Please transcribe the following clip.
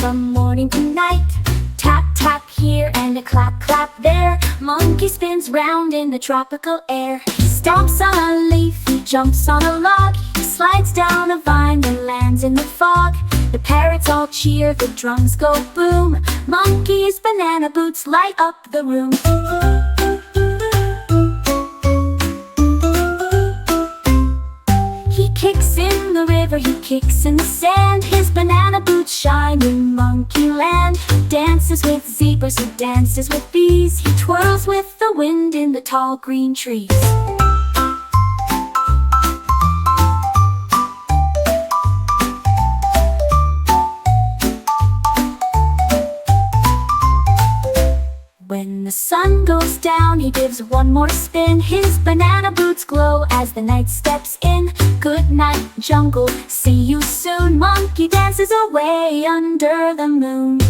from morning to night. Tap, tap here and a clap, clap there. Monkey spins round in the tropical air. He stomps on a leaf, he jumps on a log. He slides down a vine and lands in the fog. The parrots all cheer, the drums go boom. Monkey's banana boots light up the room. He kicks in the river, he kicks in the sand. His banana boots shine in monkey land. He dances with zebras, he dances with bees. He twirls with the wind in the tall green trees. When the sun goes down, he gives one more spin. His banana boots glow as the night steps in. Good night, jungle, see you soon. Monkey dances away under the moon.